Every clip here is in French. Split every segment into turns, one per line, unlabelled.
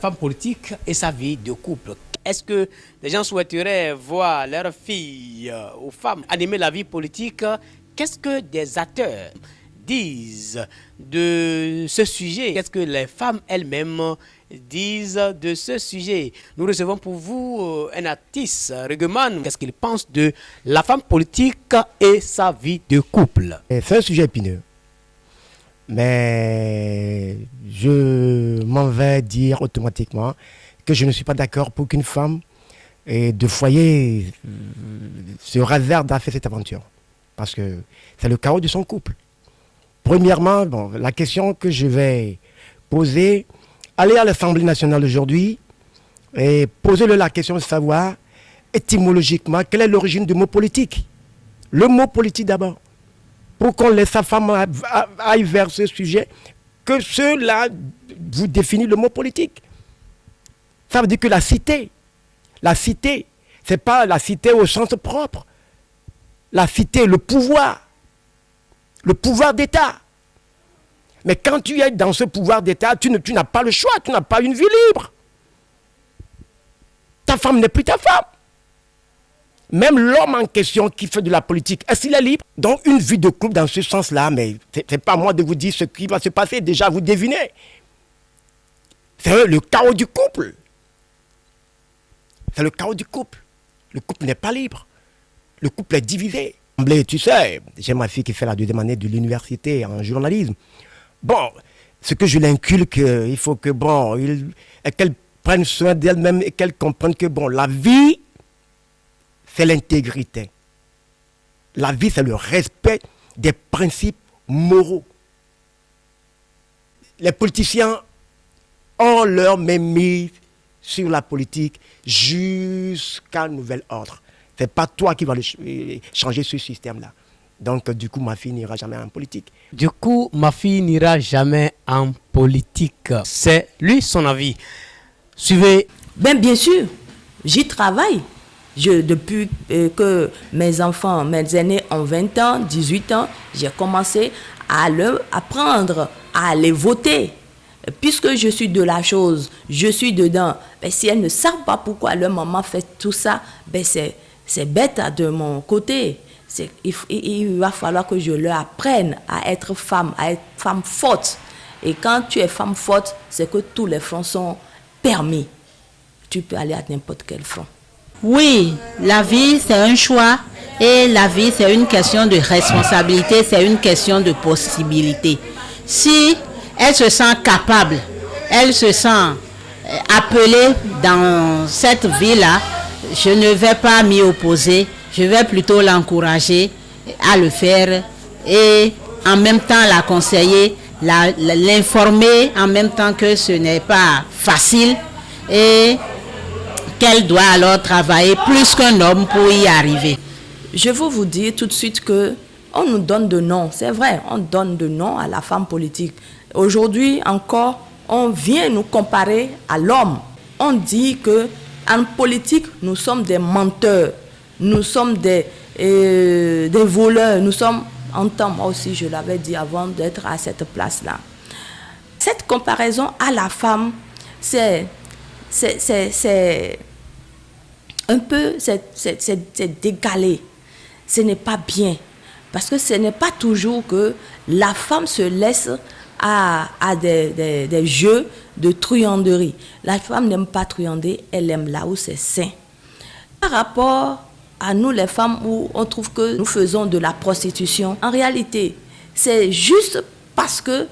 femme politique et sa vie de couple. Est-ce que les gens souhaiteraient voir leurs filles ou femmes animer la vie politique? Qu'est-ce que des acteurs disent de ce sujet? Qu'est-ce que les femmes elles-mêmes disent de ce sujet? Nous recevons pour vous un artiste, Rugman. Qu'est-ce qu'il pense de la femme politique et sa vie de couple?
C'est un sujet épineux. Mais je m'en vais dire automatiquement que je ne suis pas d'accord pour qu'une femme de foyer se réserve à faire cette aventure. Parce que c'est le chaos de son couple. Premièrement, la question que je vais poser, aller à l'Assemblée nationale aujourd'hui et poser-le la question de savoir étymologiquement quelle est l'origine du mot politique. Le mot politique d'abord. Pour qu'on laisse sa femme aille vers ce sujet, que cela vous définit le mot politique. Ça veut dire que la cité, c'est pas la cité au sens propre. La cité, le pouvoir d'État. Mais quand tu es dans ce pouvoir d'État, tu n'as pas le choix, tu n'as pas une vie libre. Ta femme n'est plus ta femme. Même l'homme en question qui fait de la politique, est-ce qu'il est libre? Donc une vie de couple dans ce sens-là, mais c'est pas à moi de vous dire ce qui va se passer, déjà vous devinez. C'est le chaos du couple. C'est le chaos du couple. Le couple n'est pas libre. Le couple est divisé. Tu sais, j'ai ma fille qui fait la deuxième année de l'université en journalisme. Bon, ce que je l'inculque, il faut que, qu'elle prenne soin d'elle-même et qu'elle comprenne que, la vie, c'est l'intégrité. La vie, c'est le respect des principes moraux. Les politiciens ont leur mainmise sur la politique jusqu'à nouvel ordre. Ce n'est pas toi qui vas changer ce système-là. Donc, du coup, ma fille n'ira jamais en politique.
Du coup, ma fille n'ira jamais en politique. C'est lui son avis. Suivez.
Bien sûr, j'y travaille. Depuis que mes enfants, mes aînés ont 20 ans, 18 ans, j'ai commencé à leur apprendre à aller voter. Puisque je suis de la chose, je suis dedans. Si elles ne savent pas pourquoi leur maman fait tout ça, c'est bête de mon côté. Il va falloir que je leur apprenne à être femme forte. Et quand tu es femme forte, c'est que tous les fronts sont permis. Tu peux aller à n'importe quel front.
Oui, la vie, c'est un choix. Et la vie, c'est une question de responsabilité, c'est une question de possibilité. Si elle se sent capable, elle se sent appelée dans cette vie-là, je ne vais pas m'y opposer, je vais plutôt l'encourager à le faire et en même temps la conseiller, l'informer en même temps que ce n'est pas facile et qu'elle doit alors travailler plus qu'un homme pour y arriver.
Je veux vous dire tout de suite que on nous donne de noms, c'est vrai, on donne de noms à la femme politique. Aujourd'hui encore, on vient nous comparer à l'homme. On dit que en politique, nous sommes des menteurs, nous sommes des voleurs, nous sommes, en temps, moi aussi je l'avais dit avant d'être à cette place-là. Cette comparaison à la femme, c'est un peu, c'est d'égaler. Ce n'est pas bien. Parce que ce n'est pas toujours que la femme se laisse à des jeux de truanderie. La femme n'aime pas truander, elle aime là où c'est sain. Par rapport à nous les femmes où on trouve que nous faisons de la prostitution, en réalité, c'est juste parce que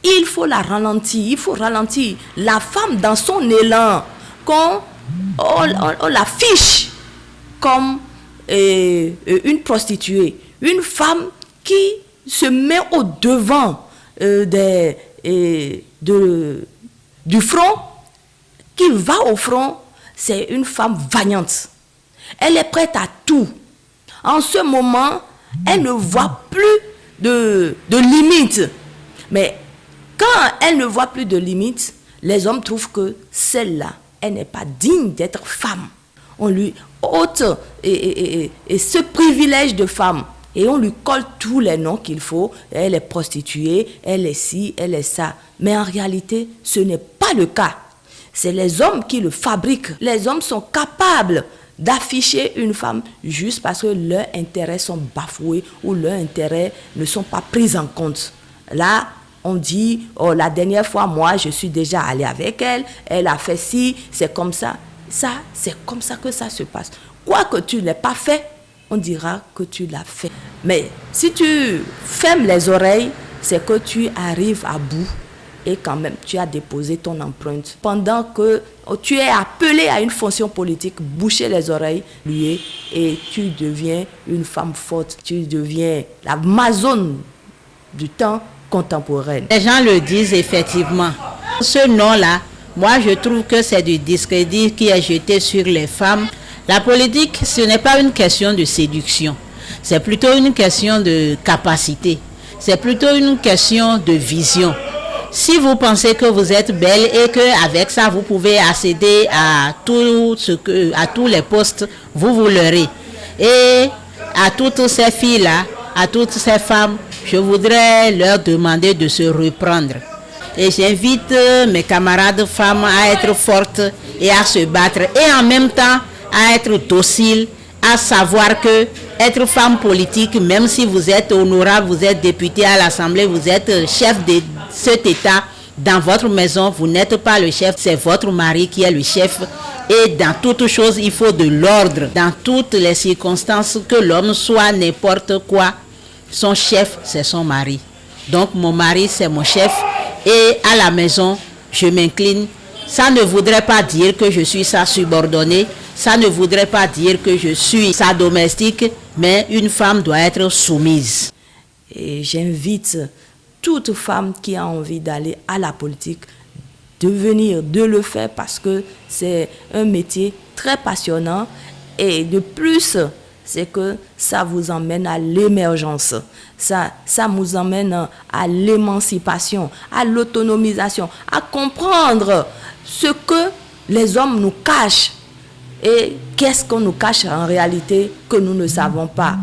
il faut la ralentir, il faut ralentir. La femme dans son élan, qu'on on l'affiche comme une prostituée, une femme qui se met au devant du front, qui va au front, c'est une femme vaillante. Elle est prête à tout. En ce moment, elle ne voit plus de limites. Mais quand elle ne voit plus de limites, les hommes trouvent que celle-là, elle n'est pas digne d'être femme. On lui ôte et ce privilège de femme. Et on lui colle tous les noms qu'il faut. Elle est prostituée, elle est ci, elle est ça. Mais en réalité, ce n'est pas le cas. c'est les hommes qui le fabriquent. Les hommes sont capables d'afficher une femme juste parce que leurs intérêts sont bafoués ou leurs intérêts ne sont pas pris en compte. Là, on dit, oh, la dernière fois, moi, je suis déjà allé avec elle, elle a fait ci, c'est comme ça. Ça, c'est comme ça que ça se passe. Quoi que tu n'aies pas fait, on dira que tu l'as fait. Mais si tu fermes les oreilles, c'est que tu arrives à bout et quand même, tu as déposé ton empreinte. Pendant que tu es appelé à une fonction politique, boucher les oreilles, lui, et tu deviens une femme forte. Tu deviens l'Amazone du temps contemporain.
Les gens le disent effectivement. Ce nom-là, moi je trouve que c'est du discrédit qui est jeté sur les femmes. La politique, ce n'est pas une question de séduction. C'est plutôt une question de capacité. C'est plutôt une question de vision. Si vous pensez que vous êtes belle et qu'avec ça, vous pouvez accéder à tous les postes, vous l'aurez. Et à toutes ces filles-là, à toutes ces femmes, je voudrais leur demander de se reprendre. Et j'invite mes camarades femmes à être fortes et à se battre. Et en même temps, à être dociles, à savoir que être femme politique, même si vous êtes honorable, vous êtes député à l'Assemblée, vous êtes chef de cet État, dans votre maison, vous n'êtes pas le chef, c'est votre mari qui est le chef. Et dans toutes choses, il faut de l'ordre. Dans toutes les circonstances, que l'homme soit n'importe quoi, son chef, c'est son mari. Donc mon mari, c'est mon chef. Et à la maison, je m'incline. Ça ne voudrait pas dire que je suis sa subordonnée. Ça ne voudrait pas dire que je suis sa domestique. Mais une femme doit être soumise.
Et j'invite toute femme qui a envie d'aller à la politique de le faire parce que c'est un métier très passionnant. Et de plus, c'est que ça vous emmène à l'émergence. Ça nous emmène à l'émancipation, à l'autonomisation, à comprendre ce que les hommes nous cachent et qu'est-ce qu'on nous cache en réalité que nous ne savons pas.